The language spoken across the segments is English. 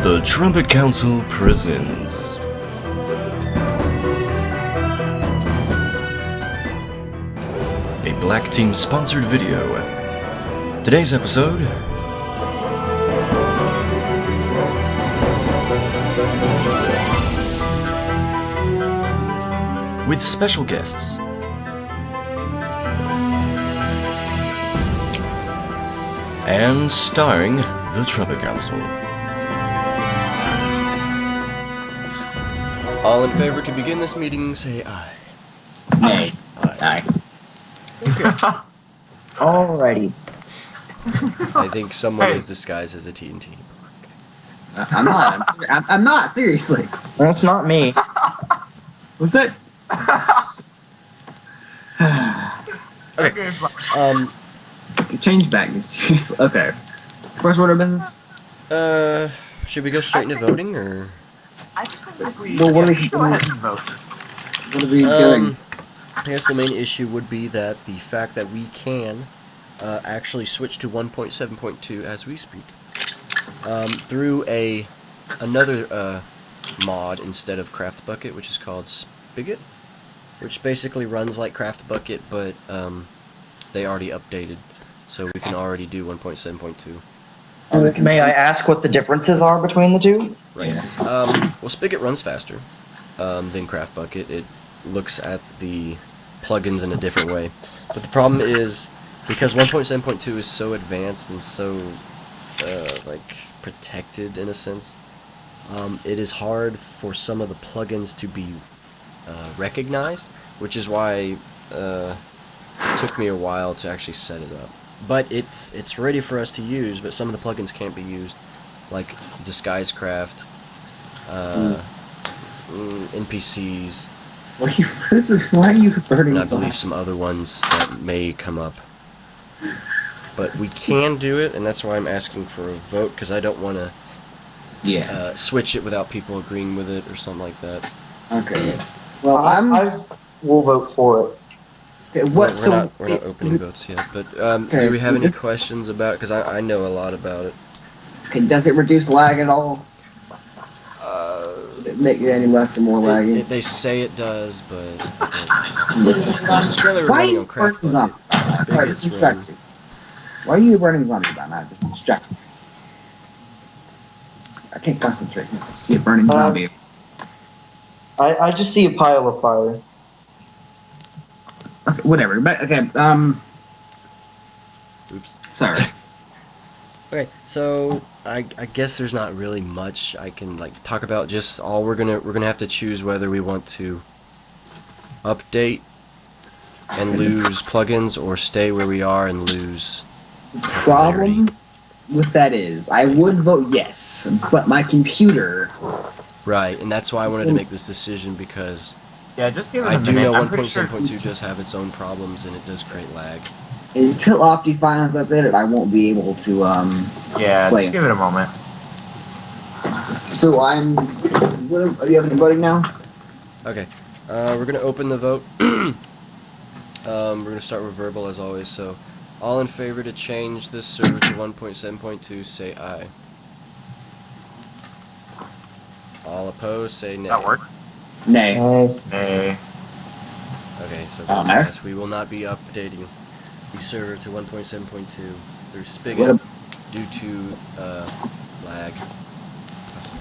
The Trumpet Council presents a Black Team sponsored video. Today's episode: with special guests and starring the Trumpet Council. All in favor to begin this meeting, say aye. Nay. Aye. Alrighty. I think someone is disguised as a TNT. I'm not. I'm not. Seriously. That's not me. What's that? Okay. Change back. Seriously. Okay. First order of business. Should we go straight into voting, or? I think we Well, what are we should go ahead and vote. What are we doing? I guess the main issue would be that the fact that we can actually switch to 1.7.2 as we speak through another mod instead of Craft Bucket, which is called Spigot, which basically runs like Craft Bucket, but they already updated, so we can already do 1.7.2. May I ask what the differences are between the two? Right. Well, Spigot runs faster than Craft Bucket. It looks at the plugins in a different way. But the problem is, because 1.7.2 is so advanced and so like protected in a sense, it is hard for some of the plugins to be recognized, which is why it took me a while to actually set it up. But it's ready for us to use, but some of the plugins can't be used, like Disguisecraft, NPCs, Why are you burning and I this off? believe some other ones that may come up. But we can do it, and that's why I'm asking for a vote, because I don't want to Yeah. switch it without people agreeing with it or something like that. Okay. Well, I will vote for it. Okay, what? We're not opening votes yet, but do we have any questions about? Because I know a lot about it. Okay, does it reduce lag at all? Does it make it any less or more laggy? They say it does, but it's really Why are running you on Craft burning Bucket. zombies? Sorry, this is distracting. Why are you burning zombies by that? This is distracting. I can't concentrate. I see a burning zombie. I just see a pile of fire. Okay, whatever. But, okay. Oops. Sorry. Okay, so I guess there's not really much I can like talk about. Just all we're gonna have to choose whether we want to update and lose plugins, or stay where we are and lose The problem with that is, I would vote yes, but my computer. Right, and that's why I wanted to make this decision, because Yeah, just give it I a do minute. know I'm pretty sure 1.7.2 does have its own problems and it does create lag. Until Optifine is updated, I won't be able to Yeah, play. just give it a moment. So are you having voting now? Okay, we're gonna open the vote. We're gonna start with verbal as always. So, all in favor to change this server to 1.7.2, say aye. All opposed, say nay. That works. Nay. Nay. Okay, so Oh, that's no? yes, we will not be updating the server to 1.7.2 through Spigot due to lag.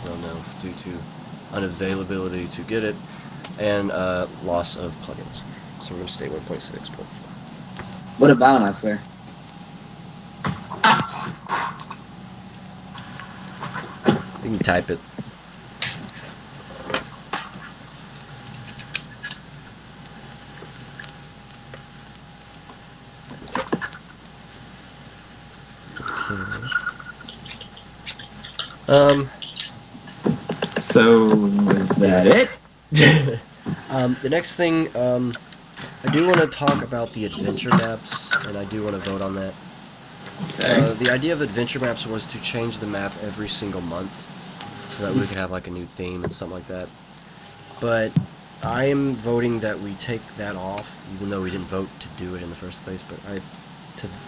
Well, no, due to unavailability to get it, and loss of plugins. So we're going to stay 1.6.4. What about up there? You can type it. So is that it? The next thing, I do want to talk about the adventure maps, and I do want to vote on that. The idea of adventure maps was to change the map every single month, so that we could have like a new theme and something like that. But I am voting that we take that off, even though we didn't vote to do it in the first place. But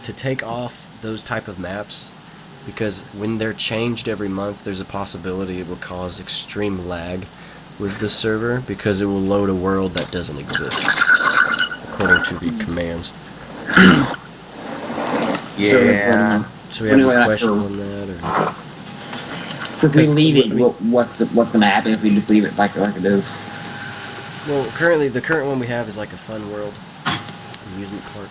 to take off those type of maps because when they're changed every month, there's a possibility it will cause extreme lag with the server because it will load a world that doesn't exist according to the commands. Yeah. So we have Anyway, any that's questions cool. on that? Or? So if we Because, leave it, I mean- what's gonna happen if we just leave it like it is? Well, the current one we have is like a fun world, amusement park.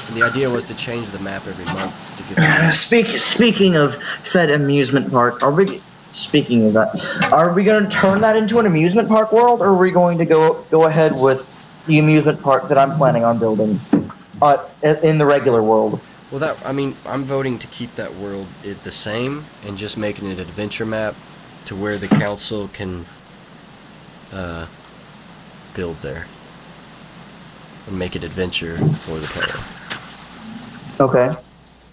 And the idea was to change the map every month to give Speaking of said amusement park, speaking of that, are we going to turn that into an amusement park world, or are we going to go ahead with the amusement park that I'm planning on building in the regular world? Well, I'm voting to keep that world the same and just making it an adventure map to where the council can build there and make it adventure for the player. Okay.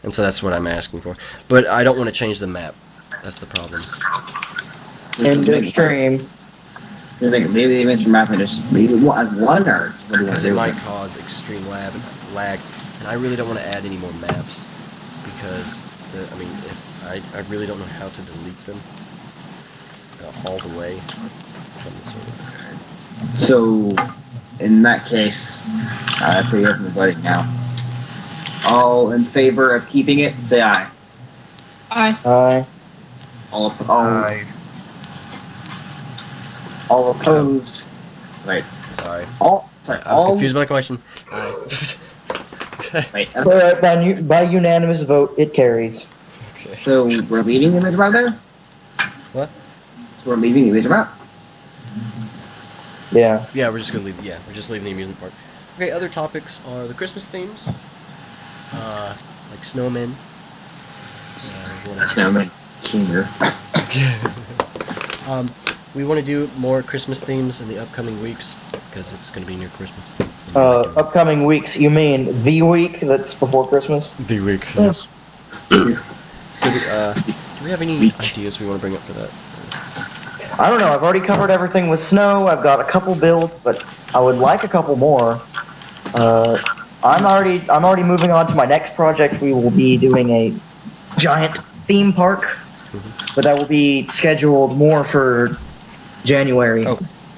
And so that's what I'm asking for. But I don't want to change the map. That's the problem. Into extreme. Leave the adventure map and just leave it as one, or what do you want Because to it do? might cause extreme lag, and I really don't want to add any more maps because I really don't know how to delete them all the way from the server. So, in that case, I'd say open the voting now. All in favor of keeping it, say aye. Aye. All opposed. Right. Sorry. Sorry. I was all. confused by the question. Wait. By unanimous vote, it carries. Okay. So we're leaving the image map there. What? So we're leaving the image map. Yeah. Yeah, we're just leaving the amusement park. Okay, other topics are the Christmas themes, like snowmen. Snowman. Kinger. We want to do more Christmas themes in the upcoming weeks because it's going to be near Christmas. Upcoming weeks, you mean the week that's before Christmas? The week. Yes. So, do we have any ideas we want to bring up for that? I don't know. I've already covered everything with snow. I've got a couple builds, but I would like a couple more. I'm already moving on to my next project. We will be doing a giant theme park, but that will be scheduled more for January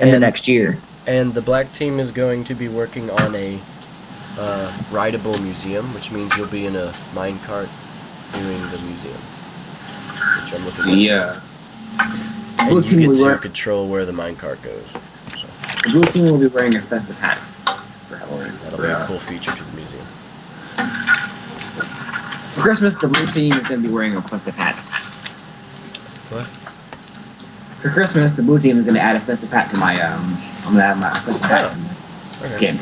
in the next year. And the black team is going to be working on a rideable museum, which means you'll be in a minecart doing the museum, which I'm looking at. Yeah. And Blue you team get will to work. control where the minecart goes. So The blue team will be wearing a festive hat for Halloween. that'll be a cool feature to the museum. For Christmas, the blue team is going to be wearing a festive hat. What? For Christmas, the blue team is going to add a festive hat to my I'm going to add my festive hat to my skin.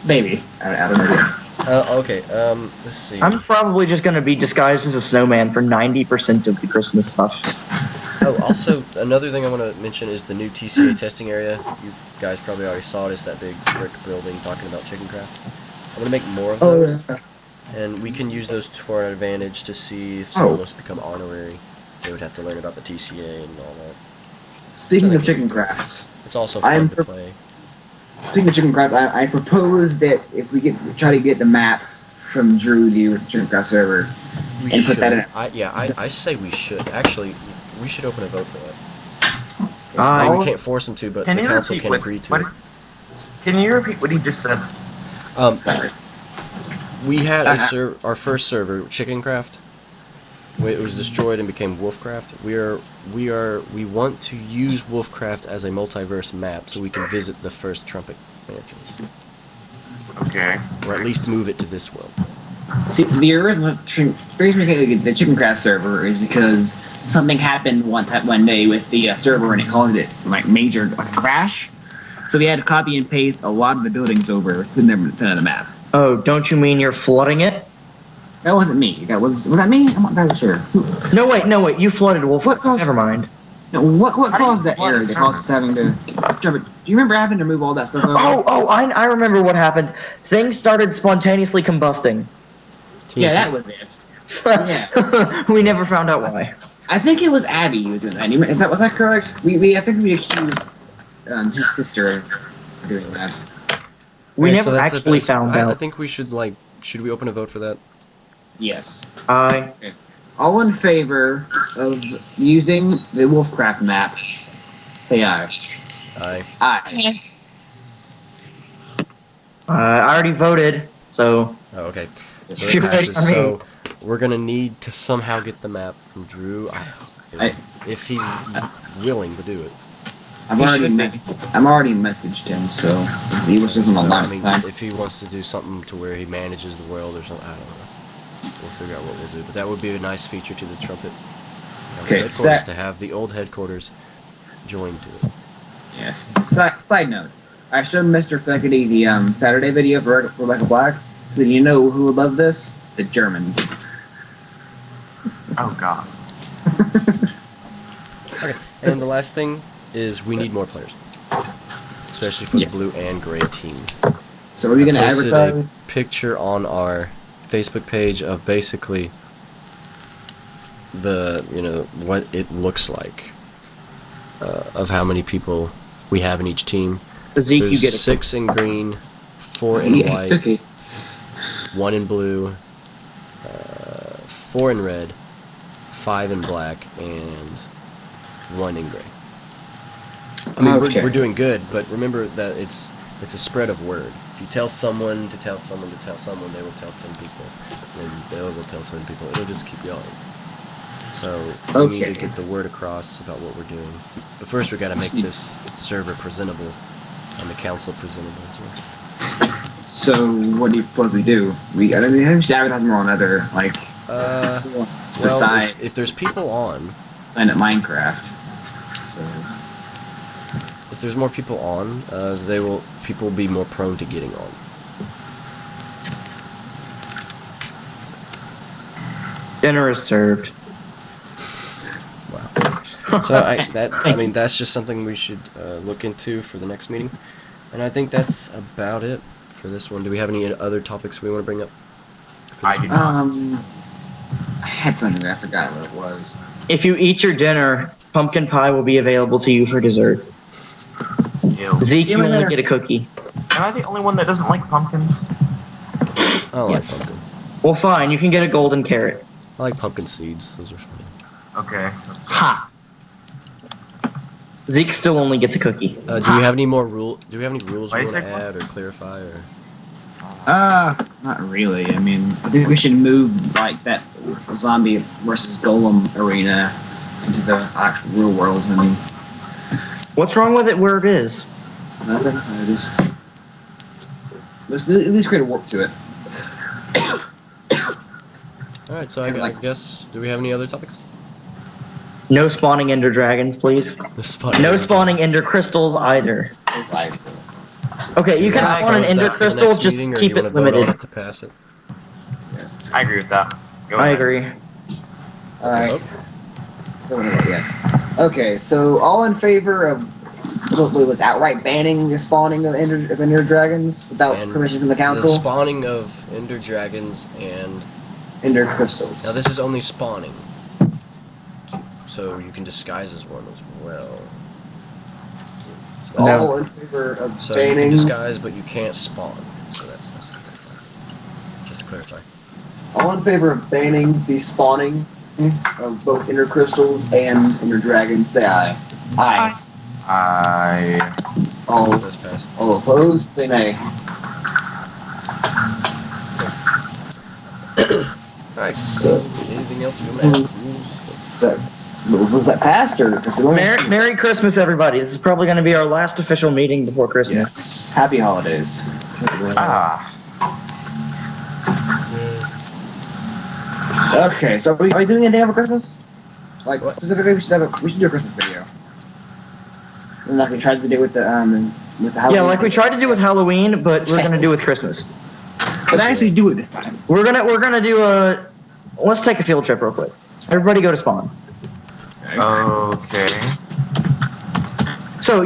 Maybe. I don't know. Okay. Let's see. I'm probably just going to be disguised as a snowman for 90% of the Christmas stuff. Oh, also, another thing I want to mention is the new TCA testing area. You guys probably already saw it. It's that big brick building talking about chicken craft. I'm going to make more of those, and we can use those for our advantage to see if someone wants to become honorary. They would have to learn about the TCA and all that. Speaking of chicken crafts, It's also fun to play. Speaking of chicken craft, I propose that if we try to get the map from Drew to chicken craft server, We and should. put that in. I say we should. Actually, we should open a vote for that. I- Maybe we can't force them to, but the council can agree to it. Can you repeat what he just said? Sorry. We had our first server, Chickencraft. It was destroyed and became Wolfcraft. We want to use Wolfcraft as a multiverse map so we can visit the first Trumpet mansion, Okay. or at least move it to this world. See, the reason we get the chicken craft server is because something happened one day with the server and it caused it like major crash. So we had to copy and paste a lot of the buildings over to the map. Oh, don't you mean you're flooding it? That wasn't me. Was that me? I'm not entirely sure. No, wait. You flooded Wolf. Never mind. No, what How do you caused that flood a error that server? caused us having to... Trevor, do you remember having to move all that stuff over? I remember what happened. Things started spontaneously combusting. Yeah, that was it. Yeah. We never found out why. I think it was Abby who was doing that. Was that correct? I think we accused his sister of doing that. We Okay, never so that's actually found I out. think we should should we open a vote for that? Yes. Aye. All in favor of using the Wolfcraft map, say aye. Aye. Aye. I already voted, so Oh, okay. So it you're ready passes. for me. So we're gonna need to somehow get the map from Drew. If he's willing to do it. I'm He already should be. I'm already messaged him, so he was just on the So, I line. mean, if he wants to do something to where he manages the world or something, I don't know. We'll figure out what we'll do. But that would be a nice feature to the Trumpet Okay, headquarters to have the old headquarters joined to it. Yeah. Side note: I showed Mr. Feckety the Saturday video for Rebecca Black. So you know who would love this? The Germans. Oh god. Okay, and the last thing is we need more players, especially for Yes. the blue and gray team. So are we gonna I posted advertise? a picture on our Facebook page of basically what it looks like of how many people we have in each team. Zeke, you There's get 6 in green, 4 in Yeah, white, okay. 1 in blue, 4 in red, 5 in black, and 1 in gray. I mean, Okay. we're doing good, but remember that it's a spread of word. If you tell someone to tell someone to tell someone, they will tell 10 people. Then they will tell 10 people. It'll just keep going. So we need Okay. to get the word across about what we're doing. But first, we got to make this server presentable and the council presentable too. So what do you suppose we do? We should advertise more on other Well, besides if there's people on, Planet Minecraft. So if there's more people on, people will be more prone to getting on. dinner is served. Wow. So that's just something we should look into for the next meeting, and I think that's about it for this one. Do we have any other topics we want to bring up? I do not. I had something I forgot what it was. If you eat your dinner, pumpkin pie will be available to you for dessert. Ew. Zeke, you Give me only dinner. get a cookie. Am I the only one that doesn't like pumpkins? I don't Yes. like pumpkin. Well, fine, you can get a golden carrot. I like pumpkin seeds. Those are fun. Okay. Ha! Zeke still only gets a cookie. Do we have any more rules? Do we have any rules Why we is want to there- add or clarify? Or Not really. I mean, I think we should move like that zombie versus golem arena into the actual real world. I mean, What's wrong with it where it is? nothing. Let's at least create a warp to it. all right. So I guess. Do we have any other topics? No spawning ender dragons, please. The spot. No spawning ender crystals either. It's like, Okay, you can Yeah, spawn an Close ender that for the crystal, next just meeting, or keep you wanna it vote on limited. it to pass it. I agree with that. Go I ahead. agree. all right. Vote? So, yes. Okay, so all in favor of what was outright banning the spawning of ender dragons without And permission from the The council? spawning of ender dragons and Ender crystals. now this is only spawning, so you can disguise as one as well. So, No. All in favor of so you can banning. disguise, but you can't spawn. So that's just to clarify. All in favor of banning the spawning of both ender crystals and ender dragons, say aye. Aye. All, This passed. all opposed, say nay. Alright. So, Anything else you want to add? was that passed or? Merry Christmas, everybody. This is probably going to be our last official meeting before Christmas. Yes. Happy holidays. Ah. Okay, so are we doing anything for Christmas? Like What? specifically, we should do a Christmas video. And like we tried to do with the Halloween. Yeah, like we tried to do with Halloween, but we're going to do with Christmas. But actually do it this time. We're gonna do a. Let's take a field trip real quick. Everybody go to spawn. Okay. So